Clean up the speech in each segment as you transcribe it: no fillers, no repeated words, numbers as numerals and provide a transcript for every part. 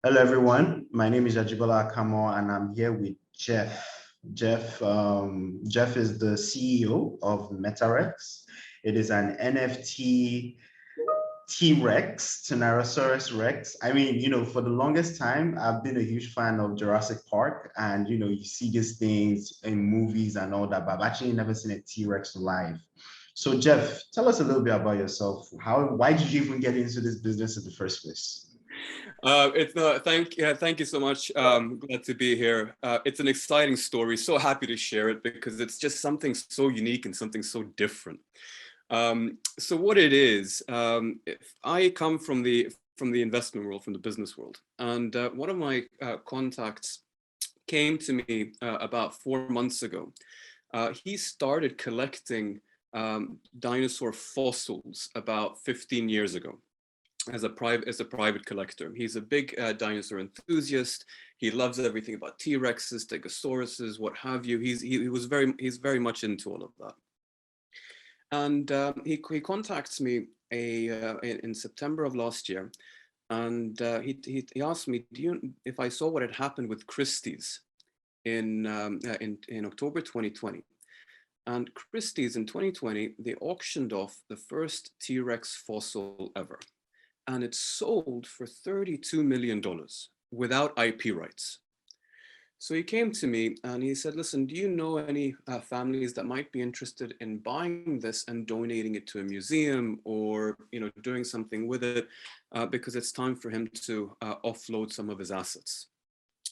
Hello, everyone. My name is Ajibola Akamo, and I'm here with Jeff. Jeff is the CEO of Metarex. It is an NFT T-Rex, Tyrannosaurus Rex. I mean, for the longest time, I've been a huge fan of Jurassic Park, and you see these things in movies and all that, but I've actually never seen a T-Rex live. So, Jeff, tell us a little bit about yourself. Why did you even get into this business in the first place? Thank you so much. Glad to be here. It's an exciting story. So happy to share it because it's just something so unique and something so different. So what it is, I come from the investment world, from the business world, and one of my contacts came to me about 4 months ago. He started collecting dinosaur fossils about 15 years ago. As a private collector. He's a big dinosaur enthusiast. He loves everything about T-Rexes, Stegosauruses, what have you. He's very much into all of that. And he contacts me in September of last year, and he asked me, if I saw what had happened with Christie's in October 2020. And Christie's in 2020, they auctioned off the first T-Rex fossil ever. And it sold for $32 million without IP rights. So he came to me and he said, listen, do you know any families that might be interested in buying this and donating it to a museum or doing something with it because it's time for him to offload some of his assets.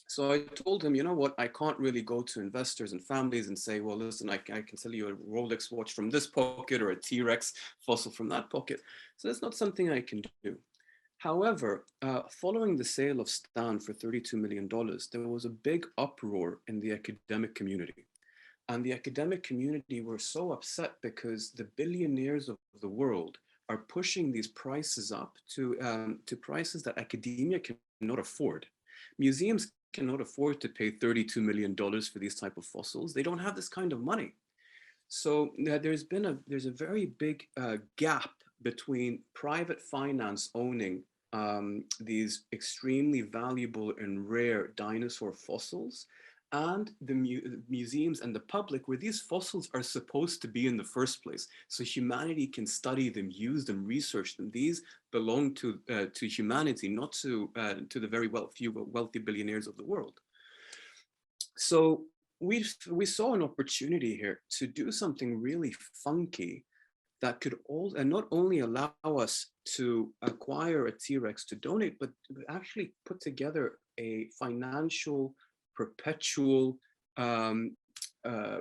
So I told him, you know what, I can't really go to investors and families and say, well, listen, I can sell you a Rolex watch from this pocket or a T-Rex fossil from that pocket. So that's not something I can do. However, following the sale of Stan for $32 million, there was a big uproar in the academic community. And the academic community were so upset because the billionaires of the world are pushing these prices up to prices that academia cannot afford. Museums cannot afford to pay $32 million for these type of fossils. They don't have this kind of money. So there's a very big gap between private finance owning these extremely valuable and rare dinosaur fossils and the museums and the public where these fossils are supposed to be in the first place. So humanity can study them, use them, research them. These belong to humanity, not to the very wealthy billionaires of the world. So we saw an opportunity here to do something really funky that could not only allow us to acquire a T-Rex to donate, but actually put together a financial perpetual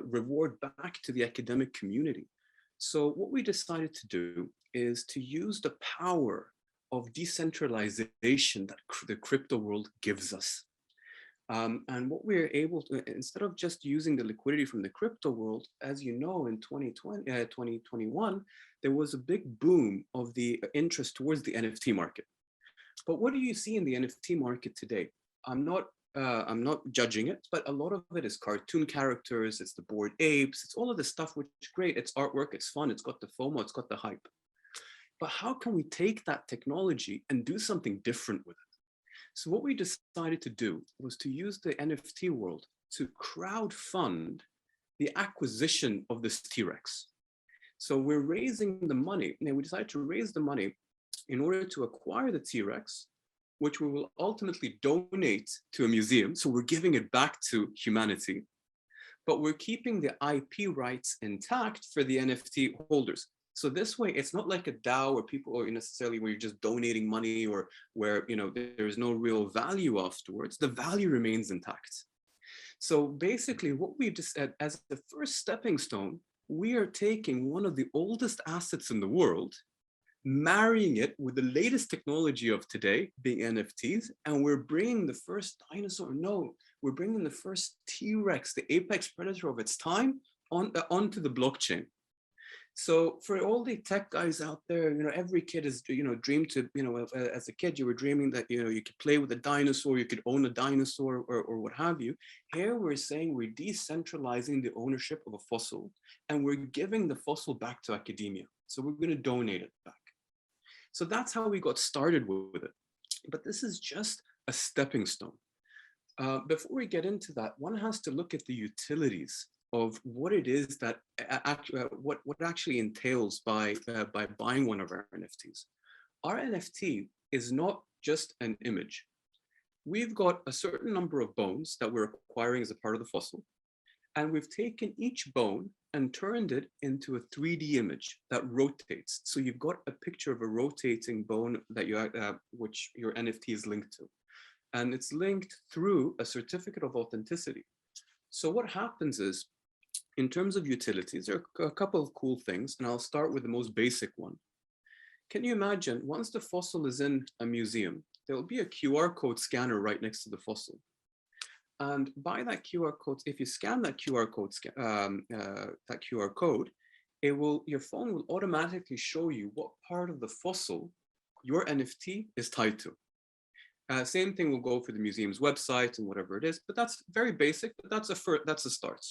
reward back to the academic community. So what we decided to do is to use the power of decentralization that the crypto world gives us. And what we're able to, instead of just using the liquidity from the crypto world, as you know, in 2021, there was a big boom of the interest towards the NFT market. But what do you see in the NFT market today? I'm not judging it, but a lot of it is cartoon characters, it's the Bored Apes, it's all of this stuff, which is great. It's artwork, it's fun, it's got the FOMO, it's got the hype. But how can we take that technology and do something different with it? So what we decided to do was to use the NFT world to crowdfund the acquisition of this T-Rex. So we're raising the money, and we decided to raise the money in order to acquire the T-Rex, which we will ultimately donate to a museum. So we're giving it back to humanity, but we're keeping the IP rights intact for the NFT holders. So this way, it's not like a DAO where people are necessarily where you're just donating money or where there's no real value afterwards. The value remains intact. So basically, what we just said as the first stepping stone, we are taking one of the oldest assets in the world, marrying it with the latest technology of today, being NFTs, and we're bringing the first dinosaur. No, we're bringing the first T-Rex, the apex predator of its time, onto the blockchain. So for all the tech guys out there, every kid is, dreamed to, as a kid, you were dreaming that, you could play with a dinosaur, you could own a dinosaur or what have you. Here we're saying we're decentralizing the ownership of a fossil and we're giving the fossil back to academia. So we're going to donate it back. So that's how we got started with it. But this is just a stepping stone. Before we get into that, one has to look at the utilities of what it is that what actually entails by buying one of our NFTs. Our NFT is not just an image. We've got a certain number of bones that we're acquiring as a part of the fossil, and we've taken each bone and turned it into a 3D image that rotates. So you've got a picture of a rotating bone that which your NFT is linked to, and it's linked through a certificate of authenticity. So what happens is, in terms of utilities, there are a couple of cool things, and I'll start with the most basic one. Can you imagine, once the fossil is in a museum, there will be a QR code scanner right next to the fossil. And by that QR code, if you scan that QR code, your phone will automatically show you what part of the fossil your NFT is tied to. Same thing will go for the museum's website and whatever it is, but that's very basic, but that's a start.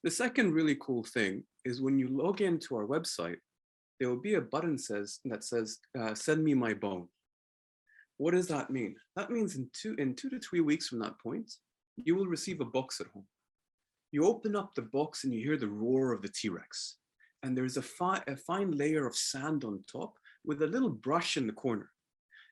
The second really cool thing is when you log into our website, there will be a button that says, send me my bone. What does that mean? That means in 2 to 3 weeks from that point, you will receive a box at home. You open up the box and you hear the roar of the TRex. And there's a fine layer of sand on top with a little brush in the corner.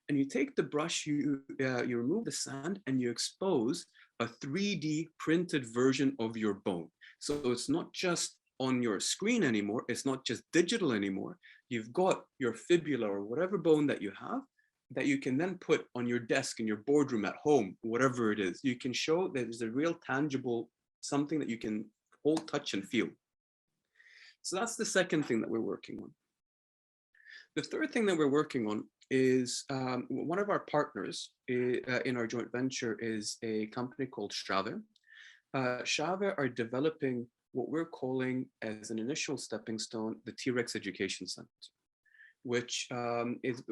And you take the brush, you remove the sand, and you expose a 3D printed version of your bone. So it's not just on your screen anymore. It's not just digital anymore. You've got your fibula or whatever bone that you have that you can then put on your desk in your boardroom at home, whatever it is. You can show that there's a real tangible something that you can hold, touch, and feel. So that's the second thing that we're working on. The third thing that we're working on is one of our partners in our joint venture is a company called Shave. Shave are developing what we're calling as an initial stepping stone, the TRex Education Center, which is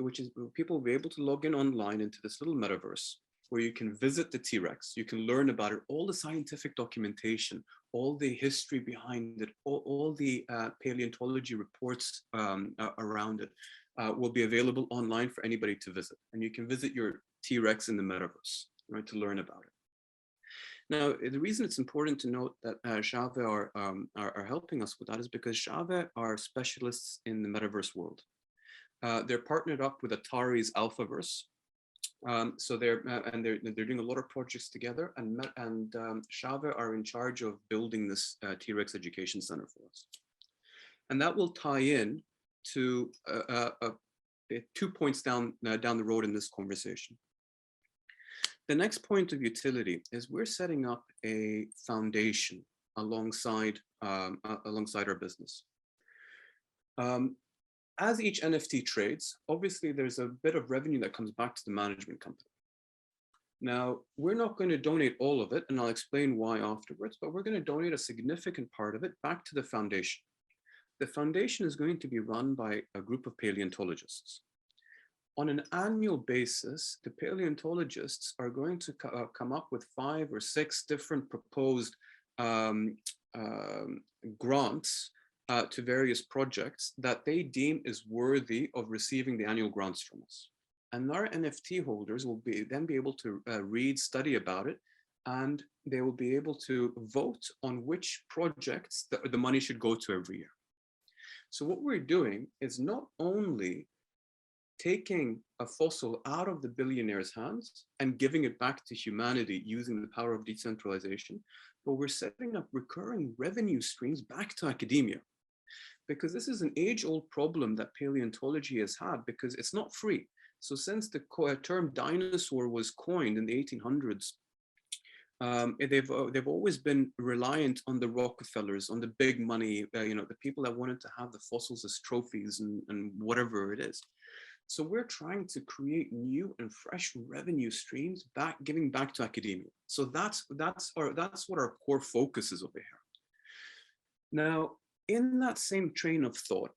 people will be able to log in online into this little metaverse where you can visit the TRex, you can learn about it, all the scientific documentation, all the history behind it, all the paleontology reports around it will be available online for anybody to visit. And you can visit your TRex in the metaverse, right, to learn about it. Now, the reason it's important to note that Shave are helping us with that is because Shave are specialists in the metaverse world. They're partnered up with Atari's Alphaverse. So they're doing a lot of projects together, and Shave are in charge of building this TRex Education Center for us. And that will tie in to 2 points down the road in this conversation. The next point of utility is we're setting up a foundation alongside our business. As each NFT trades, obviously there's a bit of revenue that comes back to the management company. Now, we're not going to donate all of it, and I'll explain why afterwards, but we're going to donate a significant part of it back to the foundation. The foundation is going to be run by a group of paleontologists. On an annual basis, the paleontologists are going to come up with 5 or 6 different proposed grants to various projects that they deem is worthy of receiving the annual grants from us. And our NFT holders will then be able to read, study about it, and they will be able to vote on which projects the money should go to every year. So what we're doing is not only taking a fossil out of the billionaire's hands and giving it back to humanity using the power of decentralization, but we're setting up recurring revenue streams back to academia. Because this is an age-old problem that paleontology has had, because it's not free. So since the term dinosaur was coined in the 1800s, they've always been reliant on the Rockefellers, on the big money, the people that wanted to have the fossils as trophies and whatever it is. So we're trying to create new and fresh revenue streams giving back to academia. So that's what our core focus is over here. Now, in that same train of thought,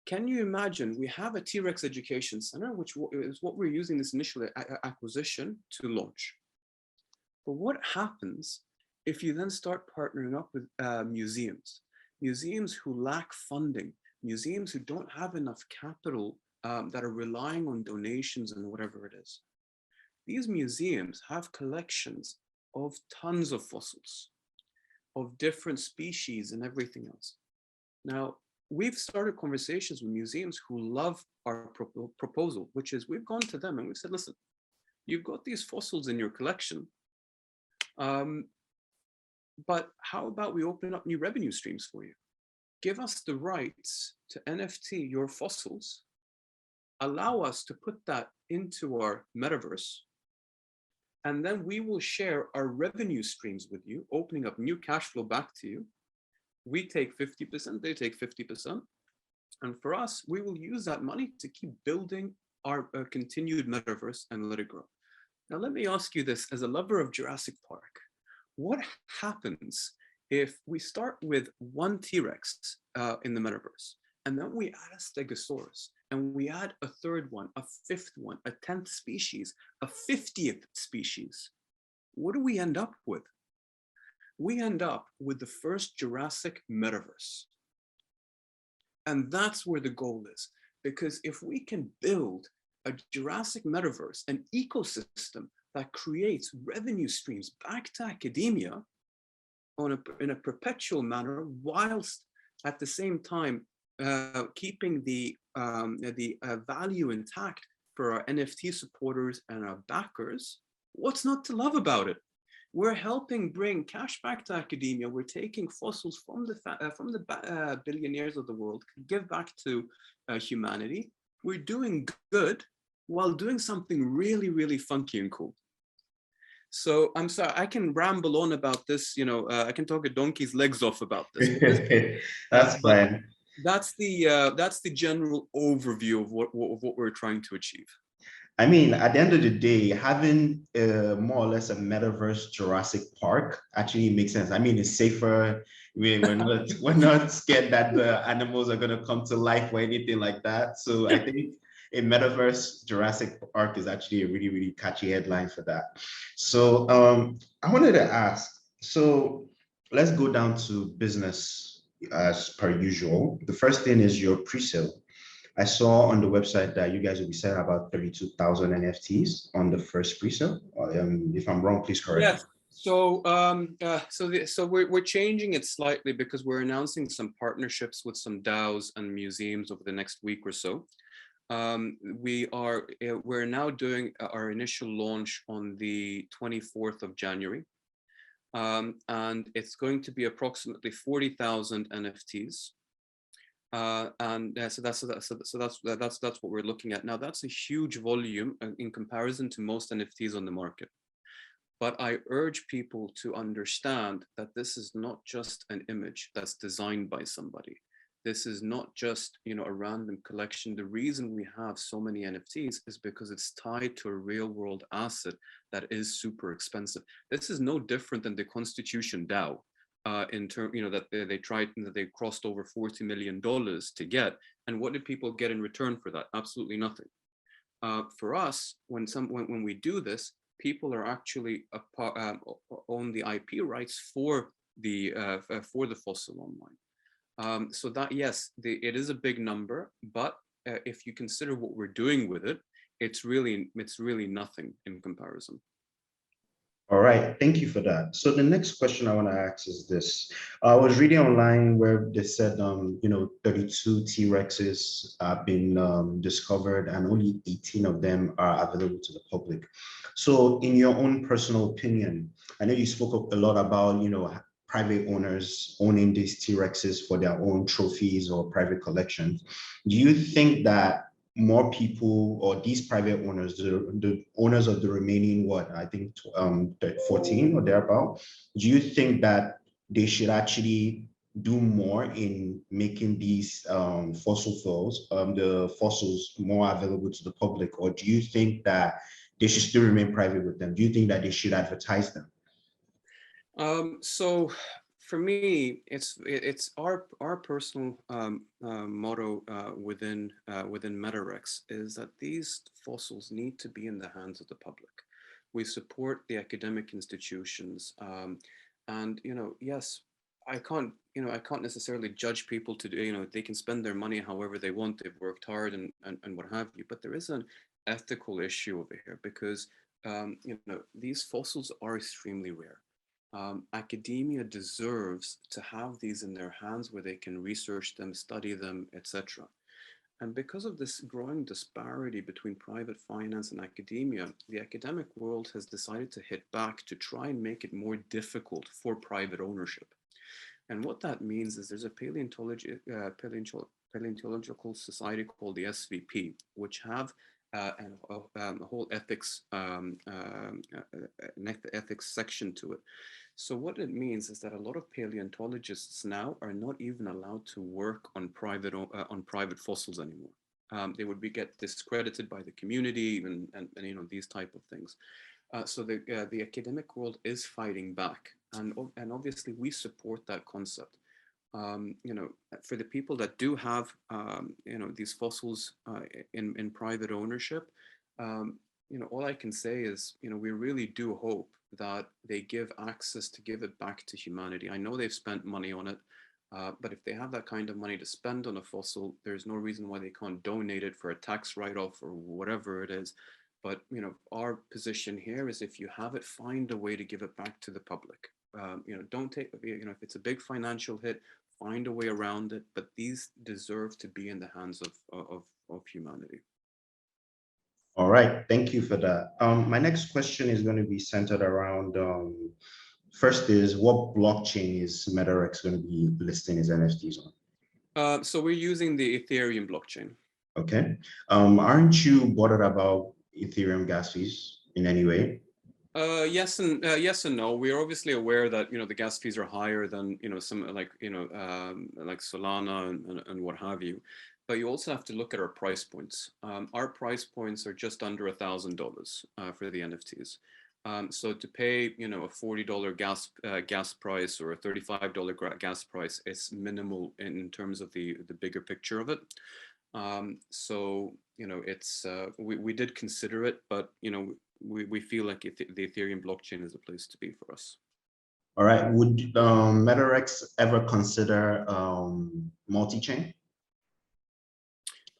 can you imagine we have a TRex Education Center, which is what we're using this initial acquisition to launch. But what happens if you then start partnering up with museums who lack funding, museums who don't have enough capital that are relying on donations and whatever it is. These museums have collections of tons of fossils, of different species and everything else. Now, we've started conversations with museums who love our proposal, which is we've gone to them and we've said, listen, you've got these fossils in your collection, but how about we open up new revenue streams for you? Give us the rights to NFT your fossils, allow us to put that into our metaverse, and then we will share our revenue streams with you, opening up new cash flow back to you. We take 50%, they take 50%. And for us, we will use that money to keep building our continued metaverse and let it grow. Now, let me ask you this, as a lover of Jurassic Park, what happens if we start with one TRex in the metaverse, and then we add a Stegosaurus, and we add a third one, a fifth one, a 10th species, a 50th species? What do we end up with? We end up with the first Jurassic metaverse. And that's where the goal is. Because if we can build a Jurassic metaverse, an ecosystem that creates revenue streams back to academia in a perpetual manner, whilst at the same time keeping the value intact for our NFT supporters and our backers, what's not to love about it? We're helping bring cash back to academia. We're taking fossils from the billionaires of the world, give back to humanity. We're doing good while doing something really, really funky and cool. So I'm sorry, I can ramble on about this. I can talk a donkey's legs off about this. That's fine. That's the general overview of what we're trying to achieve. I mean, at the end of the day, having more or less a metaverse Jurassic Park actually makes sense. I mean, it's safer. We're not scared that the animals are going to come to life or anything like that. So I think a metaverse Jurassic Park is actually a really, really catchy headline for that. So I wanted to ask, so let's go down to business as per usual. The first thing is your pre-sale. I saw on the website that you guys will be selling about 32,000 NFTs on the first pre-sale. If I'm wrong, please correct me. Yes. So we're changing it slightly because we're announcing some partnerships with some DAOs and museums over the next week or so. We're now doing our initial launch on the 24th of January. And it's going to be approximately 40,000 NFTs. So that's what we're looking at now. That's a huge volume in comparison to most NFTs on the market. But I urge people to understand that this is not just an image that's designed by somebody. This is not just, a random collection. The reason we have so many NFTs is because it's tied to a real world asset that is super expensive. This is no different than the Constitution DAO. In terms, that they crossed over $40 million to get. And what did people get in return for that? Absolutely nothing. For us, when we do this, people are actually own the IP rights for the fossil online. So that, yes, it is a big number, but if you consider what we're doing with it, it's really nothing in comparison. All right, thank you for that. So the next question I want to ask is this. I was reading online where they said, 32 T-Rexes have been discovered and only 18 of them are available to the public. So in your own personal opinion, I know you spoke a lot about, private owners owning these T-Rexes for their own trophies or private collections. Do you think that more people or these private owners, the owners of the remaining, 14 or thereabout, do you think that they should actually do more in making these the fossils more available to the public? Or do you think that they should still remain private with them? Do you think that they should advertise them? So for me, it's our personal motto within Metarex is that these fossils need to be in the hands of the public. We support the academic institutions, and yes, I can't, I can't necessarily judge people to do, they can spend their money however they want. They've worked hard and what have you. But there is an ethical issue over here because, these fossils are extremely rare. Academia deserves to have these in their hands where they can research them, study them, etc. And because of this growing disparity between private finance and academia, the academic world has decided to hit back to try and make it more difficult for private ownership. And what that means is there's a paleontological society called the SVP, which have a whole ethics ethics section to it. So what it means is that a lot of paleontologists now are not even allowed to work on private fossils anymore. They would get discredited by the community and these type of things. So the academic world is fighting back, and obviously we support that concept. For the people that do have these fossils in private ownership, all I can say is we really do hope that they give it back to humanity. I know they've spent money on it, but if they have that kind of money to spend on a fossil, there's no reason why they can't donate it for a tax write-off or whatever it is. But our position here is if you have it, find a way to give it back to the public. Don't take, if it's a big financial hit, find a way around it. But these deserve to be in the hands of humanity. All right, thank you for that. My next question is going to be centered around, first is what blockchain is Metarex going to be listing its NFTs on? So we're using the Ethereum blockchain. Okay. Aren't you bothered about Ethereum gas fees in any way? Yes and no. We are obviously aware that the gas fees are higher than some like Solana and what have you. But you also have to look at our price points. Our price points are just under $1,000 for the NFTs. So to pay a $40 gas price or a $35 gas price is minimal in terms of the bigger picture of it. So it's we did consider it, but we feel like the Ethereum blockchain is a place to be for us. All right. Would Metarex ever consider multi-chain?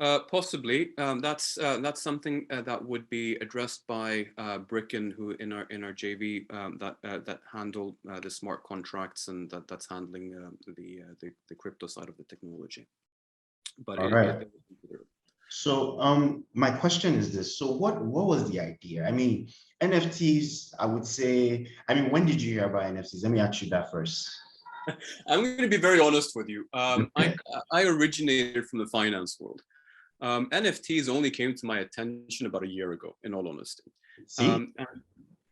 Possibly. That's something that would be addressed by Bricken, who in our JV that handle the smart contracts and that's handling the crypto side of the technology. But all right. So my question is this. So what was the idea? I mean, NFTs, I would say, when did you hear about NFTs? Let me ask you that first. I'm going to be very honest with you. I originated from the finance world. NFTs only came to my attention about a year ago, in all honesty.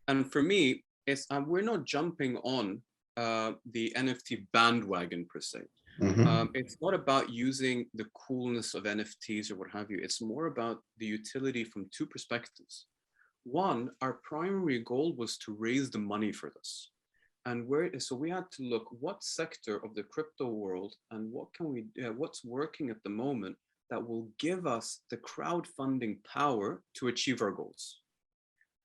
And for me, we're not jumping on the NFT bandwagon per se. Mm-hmm. It's not about using the coolness of NFTs or what have you. It's more about the utility from two perspectives. One, our primary goal was to raise the money for this. And so we had to look what sector of the crypto world and what's working at the moment that will give us the crowdfunding power to achieve our goals.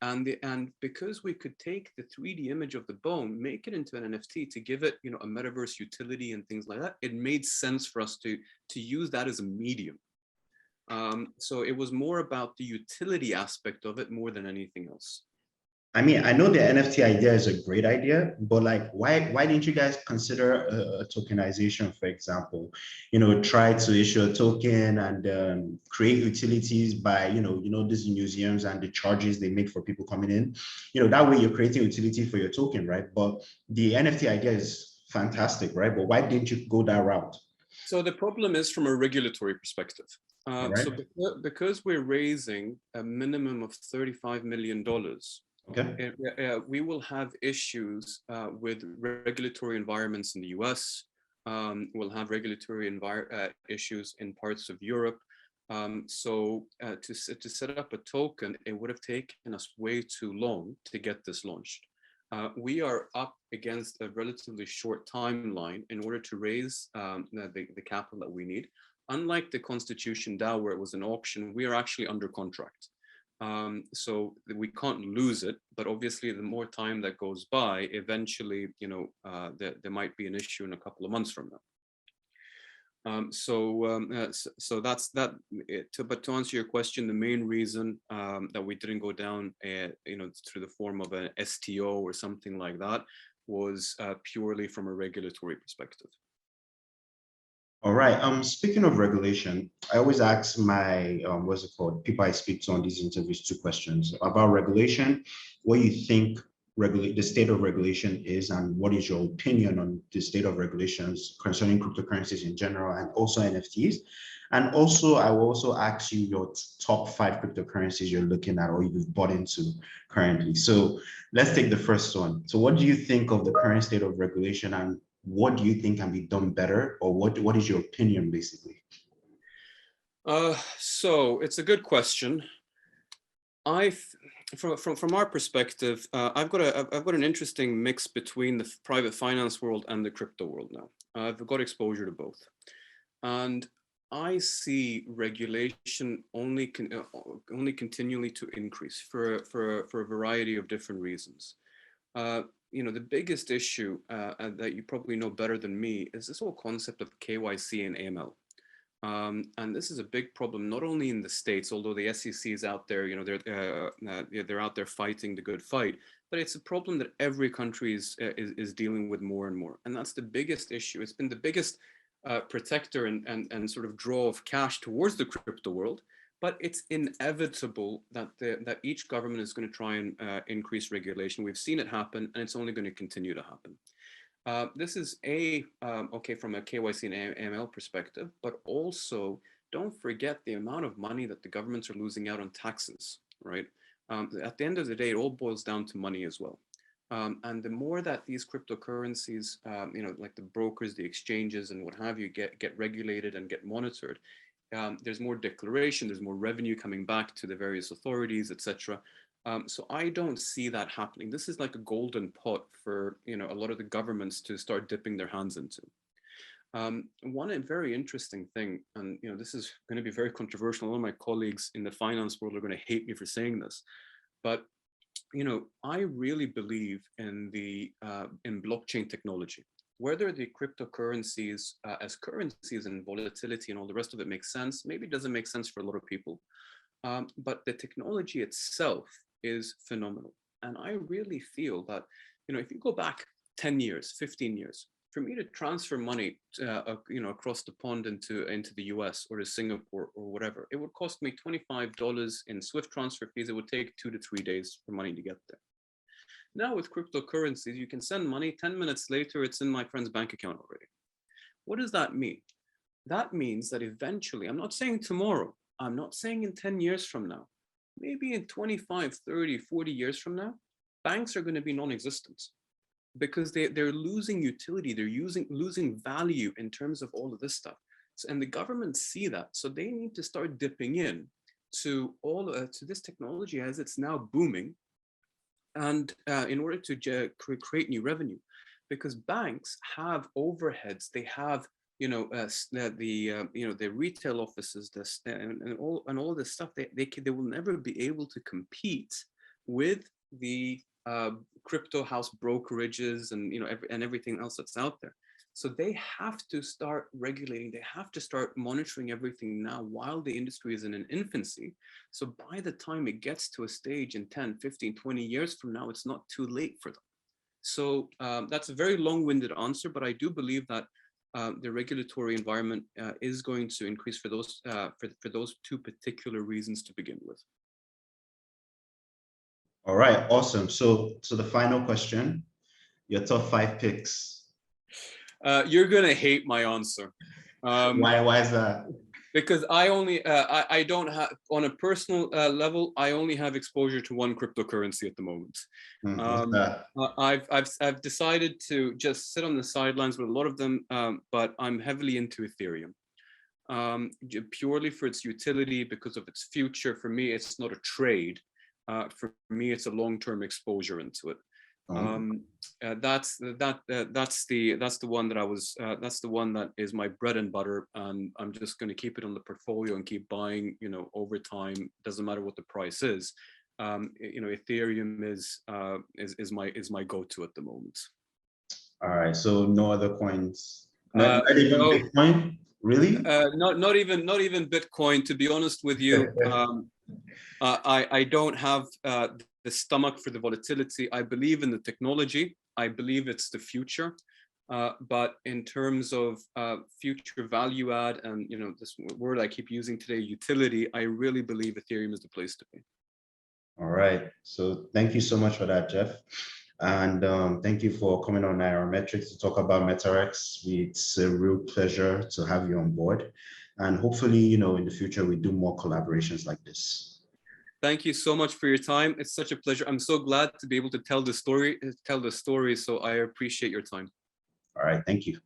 And because we could take the 3D image of the bone, make it into an NFT to give it, a metaverse utility and things like that, it made sense for us to use that as a medium. So it was more about the utility aspect of it more than anything else. I mean, I know the NFT idea is a great idea, but like, why didn't you guys consider a tokenization, for example? Try to issue a token and create utilities by, these museums and the charges they make for people coming in. That way you're creating utility for your token, right? But the NFT idea is fantastic, right? But why didn't you go that route? So the problem is from a regulatory perspective. Right. So because we're raising a minimum of $35 million, okay, we will have issues with regulatory environments in the US. We'll have regulatory issues in parts of Europe. So to set up a token, it would have taken us way too long to get this launched. We are up against a relatively short timeline in order to raise the capital that we need. Unlike the Constitution DAO, where it was an auction, we are actually under contract. So we can't lose it, but obviously the more time that goes by, eventually, there might be an issue in a couple of months from now. So that's that. But to answer your question, the main reason that we didn't go down, through the form of an STO or something like that, was purely from a regulatory perspective. All right. Speaking of regulation, I always ask my what's it called, people I speak to on these interviews, two questions about regulation. What you think the state of regulation is, and what is your opinion on the state of regulations concerning cryptocurrencies in general, and also NFTs. And also, I will also ask you your top 5 cryptocurrencies you're looking at or you've bought into currently. So let's take the first one. So what do you think of the current state of regulation, and what do you think can be done better, or what is your opinion basically? So it's a good question. From our perspective, I've got an interesting mix between the private finance world and the crypto world now. I've got exposure to both, and I see regulation only continually to increase for a variety of different reasons. The biggest issue that you probably know better than me is this whole concept of KYC and AML. And this is a big problem, not only in the States, although the SEC is out there, they're out there fighting the good fight, but it's a problem that every country is dealing with more and more. And that's the biggest issue. It's been the biggest protector and sort of draw of cash towards the crypto world. But it's inevitable that each government is going to try and increase regulation. We've seen it happen, and it's only going to continue to happen. This is okay from a KYC and AML perspective, but also don't forget the amount of money that the governments are losing out on taxes, right? At the end of the day, it all boils down to money as well. And the more that these cryptocurrencies, like the brokers, the exchanges, and what have you, get regulated and get monitored, there's more declaration, there's more revenue coming back to the various authorities, etc. So I don't see that happening. This is like a golden pot for a lot of the governments to start dipping their hands into. One very interesting thing, and this is going to be very controversial. A lot of my colleagues in the finance world are going to hate me for saying this, but I really believe in blockchain technology. Whether the cryptocurrencies as currencies and volatility and all the rest of it makes sense, maybe it doesn't make sense for a lot of people. But the technology itself is phenomenal. And I really feel that, if you go back 10 years, 15 years, for me to transfer money, across the pond into the US or to Singapore or whatever, it would cost me $25 in SWIFT transfer fees. It would take 2 to 3 days for money to get there. Now with cryptocurrencies, you can send money, 10 minutes later, it's in my friend's bank account already. What does that mean? That means that eventually, I'm not saying tomorrow, I'm not saying in 10 years from now, maybe in 25, 30, 40 years from now, banks are going to be non-existent because they're losing utility, they're losing value in terms of all of this stuff. And the governments see that, so they need to start dipping in to this technology as it's now booming, and in order to create new revenue, because banks have overheads, they have the retail offices, and all this stuff. They will never be able to compete with the crypto house brokerages and everything else that's out there. So they have to start regulating, they have to start monitoring everything now while the industry is in an infancy. So by the time it gets to a stage in 10, 15, 20 years from now, it's not too late for them. So that's a very long-winded answer, but I do believe that the regulatory environment is going to increase for those two particular reasons to begin with. All right, awesome. So the final question, your top 5 picks. You're gonna hate my answer. Why is that? Because I don't have, on a personal level, I only have exposure to one cryptocurrency at the moment. I've decided to just sit on the sidelines with a lot of them, but I'm heavily into Ethereum, purely for its utility, because of its future. For me, it's not a trade. For me, it's a long-term exposure into it. That's the one that I was that's the one that is my bread and butter, and I'm just going to keep it on the portfolio and keep buying, you know, over time. Doesn't matter what the price is. You know, Ethereum is my go-to at the moment. All right, so no other coins, not even No, Bitcoin, really? not even Bitcoin. To be honest with you, I don't have the stomach for the volatility. I believe in the technology. I believe it's the future. But in terms of future value add, and you know, this word I keep using today, utility, I really believe Ethereum is the place to be. All right, so thank you so much for that, Jeff. And thank you for coming on Nairametrics to talk about Metarex. It's a real pleasure to have you on board. And hopefully, you know, in the future, we do more collaborations like this. Thank you so much for your time. It's such a pleasure. I'm so glad to be able to tell the story. So I appreciate your time. All right, thank you.